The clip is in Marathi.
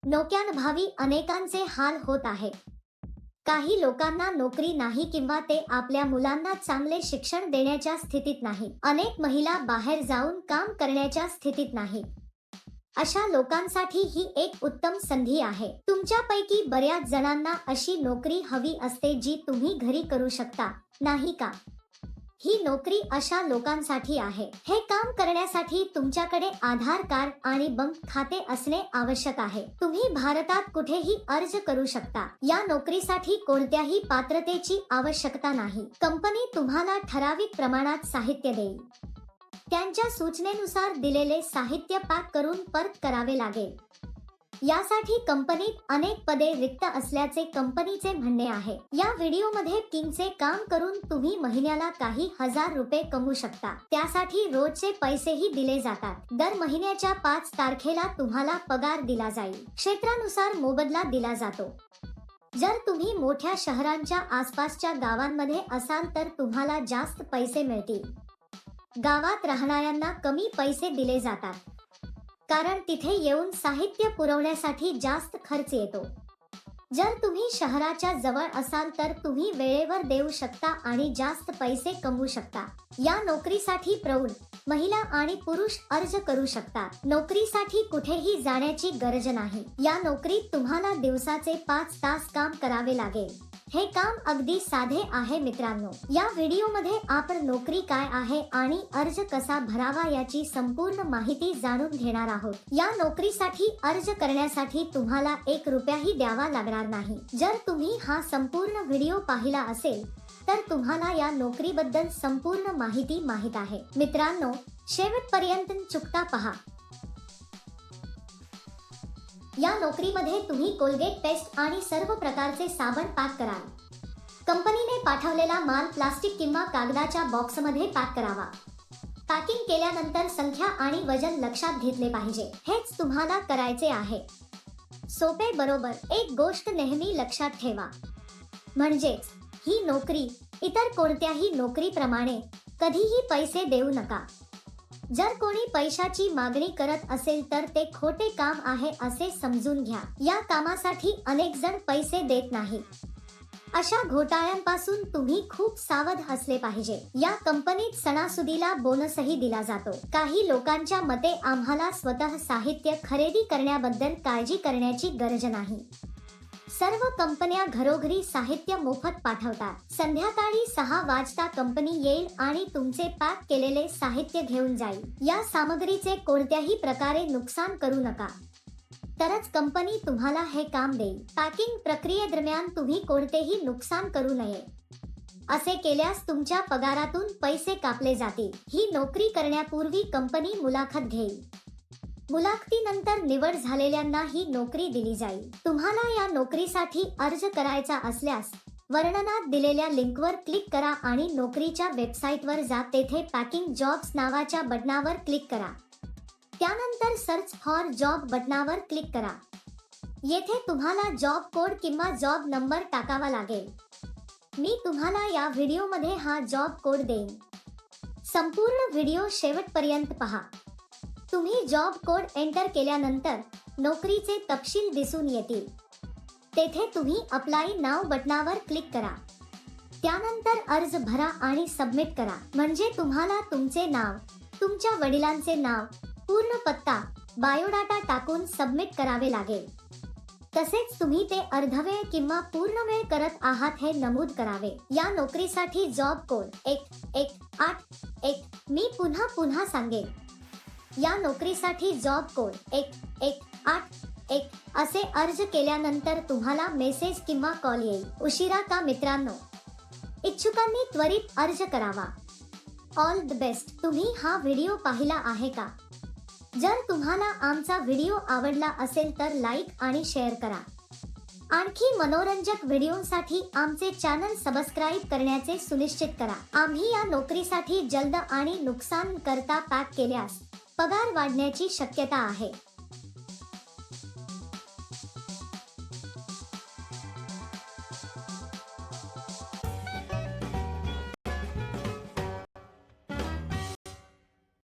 नोकऱ्यांअभावी अनेकांचे हाल होत आहे. काही लोकांना नोकरी नाही किंवा ते आपल्या मुलांना चांगले शिक्षण देण्याच्या स्थितीत नाही. अनेक महिला बाहेर जाऊन काम करण्याच्या स्थितीत नाही. अशा लोकांसाठी ही एक उत्तम संधी आहे. तुमच्यापैकी बऱ्याच जणांना अशी नोकरी हवी असते जी तुम्ही घरी करू शकता, नाही का? ही नोकरी अशा लोकांसाठी आहे. हे काम करण्यासाठी तुमच्याकडे आधार कार्ड आणि बँक खाते असणे आवश्यक आहे. तुम्ही भारतात कुठेही अर्ज करू शकता. या नोकरीसाठी कोणत्याही पात्रतेची आवश्यकता नाही. कंपनी तुम्हाला ठराविक प्रमाणात साहित्य देईल. त्यांच्या सूचनेनुसार दिलेले साहित्य पॅक करून परत करावे लागेल. यासाठी कंपनीत अनेक पदे रिक्त असल्याचे कंपनीचे म्हणणे आहे. या व्हिडिओमध्ये किंगचे काम करून तुम्ही महिन्याला काही हजार रुपये कमवू शकता. त्यासाठी रोजचे पैसेही दिले जातात. दर महिन्याच्या 5 तारखेला तुम्हाला पगार दिला जाईल. क्षेत्रानुसार मोबदला दिला जातो. जर तुम्ही मोठ्या शहरांच्या आसपासच्या गावांमध्ये असाल तर तुम्हाला जास्त पैसे मिळतील. गावात राहणाऱ्यांना कमी पैसे दिले जातात, कारण तिथे येऊन साहित्य पुरवण्यासाठी जास्त खर्च येतो. जर तुम्ही शहराच्या जवळ असाल तर तुम्ही वेळेवर देऊ शकता आणि जास्त पैसे कमवू शकता. या नोकरीसाठी प्रौढ, महिला आणि पुरुष अर्ज करू शकतात. नोकरीसाठी कुठेही जाण्याची गरज नाही. या नोकरीत तुम्हाला दिवसाचे 5 तास काम करावे लागेल. हे काम अगदी साधे आहे मित्रांनो. या व्हिडिओमध्ये आपण नोकरी काय आहे आणि अर्ज कसा भरावा याची संपूर्ण माहिती जाणून घेणार आहोत. या नोकरीसाठी अर्ज करण्यासाठी तुम्हाला 1 रुपयाही द्यावा लागणार नाही. जर तुम्ही हा संपूर्ण व्हिडिओ पाहिला असेल तर तुम्हाला या नोकरीबद्दल संपूर्ण माहिती माहित आहे. मित्रांनो, शेवटपर्यंत चुकता पहा. या नोकरीमध्ये तुम्ही कोलगेट पेस्ट आणि सर्व प्रकारचे साबण पॅक कराल. कंपनीने पाठवलेला माल प्लास्टिक किंवा कागदाच्या बॉक्समध्ये पॅक करावा. पॅकिंग केल्यानंतर संख्या आणि वजन लक्षात घेतले पाहिजे. हेच तुम्हाला करायचे आहे. सोपे बरोबर. एक गोष्ट नेहमी लक्षात ठेवा, म्हणजेच ही नोकरी इतर कोणत्याही नोकरीप्रमाणे कधीही पैसे देऊ नका. जर कोणी पैशाची मागणी करत असेल तर ते खोटे काम आहे असे समजून घ्या. या कामासाठी अनेक जण पैसे देत नाही. अशा घोटाळ्यांपासून तुम्ही खूप सावध असले पाहिजे. या कंपनीत सणासुदीला बोनसही दिला जातो. काही लोकांच्या मते आम्हाला स्वतः साहित्य खरेदी करण्याबद्दल काळजी करण्याची गरज नाही. सर्व कंपन्या घरोघरी साहित्य मोफत पाठवतात. संध्याकाळी 6 वाजता कंपनी येईल आणि तुमचे पॅक केलेले साहित्य घेऊन जाईल. या सामग्रीचे कोणत्याही प्रकारे नुकसान करू नका, तरच कंपनी तुम्हाला हे काम देईल. पॅकिंग प्रक्रियेदरम्यान तुम्ही कोणतेही नुकसान करू नये. असे केल्यास तुमच्या पगारातून पैसे कापले जातील. ही नोकरी करण्यापूर्वी कंपनी मुलाखत घेईल. मुलाखतीनंतर निवड झालेल्यांना ही नोकरी दिली जाईल. तुम्हाला या नोकरीसाठी अर्ज करायचा असल्यास वर्णनात दिलेल्या लिंकवर क्लिक करा आणि नोकरीच्या वेबसाईटवर जा. तेथे पॅकिंग जॉब्स नावाच्या बटनावर क्लिक करा. त्यानंतर सर्च फॉर जॉब बटनावर क्लिक करा. येथे तुम्हाला जॉब कोड किंवा जॉब नंबर टाकावा लागेल. मी तुम्हाला या व्हिडिओमध्ये हा जॉब कोड देईन. संपूर्ण व्हिडिओ शेवटपर्यंत पहा. तुम्ही जॉब कोड एंटर केल्यानंतर नोकरीचे तपशील दिसून येतील. तेथे तुम्ही अप्लाय नाव बटनावर क्लिक करा. त्यानंतर अर्ज भरा आणि सबमिट करा. म्हणजे तुम्हाला तुमचे नाव, तुमच्या वडिलांचे नाव, पूर्ण पत्ता, बायोडाटा टाकून सबमिट करावे लागेल. तसेच तुम्ही ते अर्धवेळ किंवा पूर्ण वेळ करत आहात हे नमूद करावे. या नोकरीसाठी जॉब कोड 1181. मी पुन्हा सांगेन. या नोकरीसाठी जॉब कोड 1181 असे अर्ज केल्यानंतर तुम्हाला मेसेज किंवा कॉल येईल. उशिरा का मित्रांनो? इच्छुकांनी त्वरित अर्ज करावा. All the best. तुम्ही हा व्हिडिओ पाहिला आहे का? जर तुम्हाला आमचा व्हिडिओ आवडला असेल तर लाईक आणि शेअर करा. आणखी मनोरंजक व्हिडिओसाठी आमचे चॅनल सबस्क्राईब करण्याचे सुनिश्चित करा. आम्ही या नोकरीसाठी जलद आणि नुकसान करता पॅक केल्यास पगार वाढण्याची शक्यता आहे.